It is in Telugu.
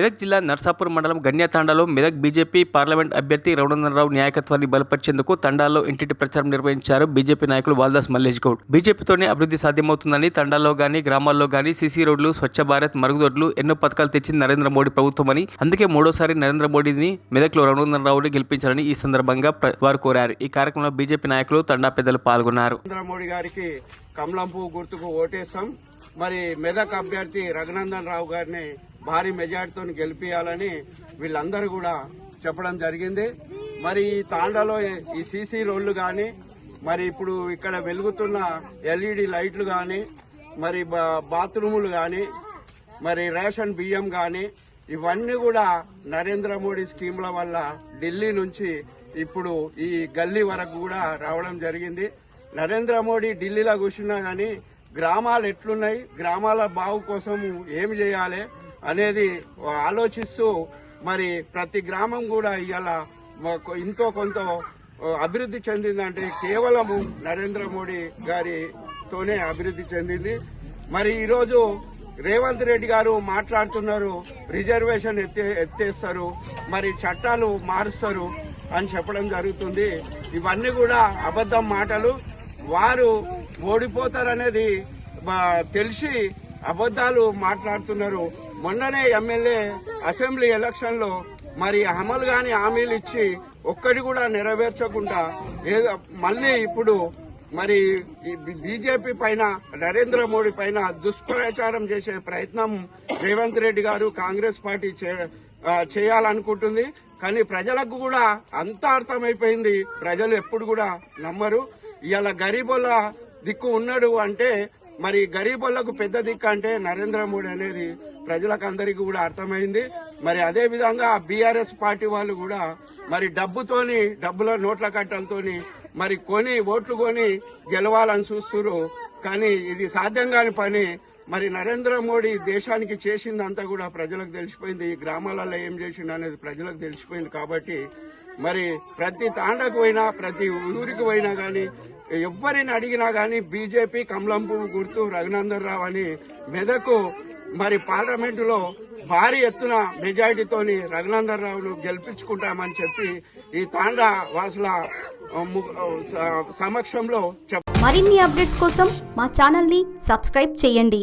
మెదక్ జిల్లా నర్సాపూర్ మండలం గన్యాతాండాలో మెదక్ బీజేపీ పార్లమెంట్ అభ్యర్థి రఘునందనరావు నాయకత్వాన్ని బలపరిచేందుకు తండాల్లో ఇంటింటి ప్రచారం నిర్వహించారు బీజేపీ నాయకులు వాల్దాస్ మల్లేష్ గౌడ్. బీజేపీతోనే అభివృద్ధి సాధ్యమవుతుందని, తండాల్లో గానీ గ్రామాల్లో గానీ సీసీ రోడ్లు, స్వచ్ఛ భారత్, మరుగుదొడ్లు ఎన్నో పథకాలు తెచ్చింది నరేంద్ర మోడీ ప్రభుత్వమని, అందుకే మూడోసారి నరేంద్ర మోడీని మెదక్లో రఘునందనరావుని గెలిపించాలని ఈ సందర్భంగా వారు కోరారు. ఈ కార్యక్రమంలో బీజేపీ నాయకులు, తండా పెద్దలు పాల్గొన్నారు. నరేంద్ర మోడీ గారికి కమలం పువ్వు గుర్తుకు ఓటేస్తాం. మరి మెదక్ అభ్యర్థి రఘునందనరావు గారిని భారీ మెజార్టీతో గెలిపించాలని వీళ్ళందరూ కూడా చెప్పడం జరిగింది. మరి ఈ తాండాలో ఈ సీసీ రోడ్లు కానీ, మరి ఇప్పుడు ఇక్కడ వెలుగుతున్న ఎల్ఈడి లైట్లు కానీ, మరి బాత్రూములు కానీ, మరి రేషన్ బియ్యం కానీ, ఇవన్నీ కూడా నరేంద్ర మోడీ స్కీమ్ల వల్ల ఢిల్లీ నుంచి ఇప్పుడు ఈ గల్లీ వరకు కూడా రావడం జరిగింది. నరేంద్ర మోడీ ఢిల్లీలో కూర్చున్నా కానీ గ్రామాలు ఎట్లున్నాయి, గ్రామాల బాగు కోసం ఏమి చేయాలి అనేది ఆలోచిస్తూ మరి ప్రతి గ్రామం కూడా ఇవాళ ఇంతో కొంత అభివృద్ధి చెందిందంటే కేవలము నరేంద్ర మోడీ గారితోనే అభివృద్ధి చెందింది. మరి ఈరోజు రేవంత్ రెడ్డి గారు మాట్లాడుతున్నారు, రిజర్వేషన్ ఎత్తేస్తారు, మరి చట్టాలు మారుస్తారు అని చెప్పడం జరుగుతుంది. ఇవన్నీ కూడా అబద్ధం మాటలు. వారు ఓడిపోతారనేది తెలిసి అబద్దాలు మాట్లాడుతున్నారు. మొన్ననే ఎమ్మెల్యే అసెంబ్లీ ఎలక్షన్ లో మరి అమలు గాని హామీలు ఇచ్చి ఒక్కటి కూడా నెరవేర్చకుండా ఏదో మళ్ళీ ఇప్పుడు మరి బీజేపీ పైన, నరేంద్ర మోడీ పైన దుష్ప్రచారం చేసే ప్రయత్నం రేవంత్ రెడ్డి గారు, కాంగ్రెస్ పార్టీ చేయాలనుకుంటుంది. కానీ ప్రజలకు కూడా అంతా అర్థమైపోయింది. ప్రజలు ఎప్పుడు కూడా నమ్మరు. ఇవాళ గరీబోళ్ళ దిక్కు ఉన్నాడు అంటే మరి గరీబోళ్లకు పెద్ద దిక్కు అంటే నరేంద్ర మోడీ అనేది ప్రజలకు అందరికీ కూడా అర్థమైంది. మరి అదే విధంగా బీఆర్ఎస్ పార్టీ వాళ్ళు కూడా మరి డబ్బుల నోట్ల కట్టలతోని మరి ఓట్లు కొని గెలవాలని చూస్తున్నారు. కానీ ఇది సాధ్యం కాని పని. మరి నరేంద్ర మోడీ దేశానికి చేసిందంతా కూడా ప్రజలకు తెలిసిపోయింది. ఈ గ్రామాలలో ఏం చేసిండు అనేది ప్రజలకు తెలిసిపోయింది. కాబట్టి మరి ప్రతి తాండకు పోయినా, ప్రతి ఊరికి పోయినా గానీ, ఎవరిని అడిగినా గానీ బీజేపీ కమలం పువ్వు గుర్తు రఘునందనరావు అని మెదకు మరి పార్లమెంటులో భారీ ఎత్తున మెజారిటీతోని రఘునందనరావును గెలిపించుకుంటామని చెప్పి ఈ తాండా వాసుల సమక్షంలో మరిన్ని అప్డేట్స్ కోసం మా ఛానల్ ని సబ్స్క్రైబ్ చేయండి.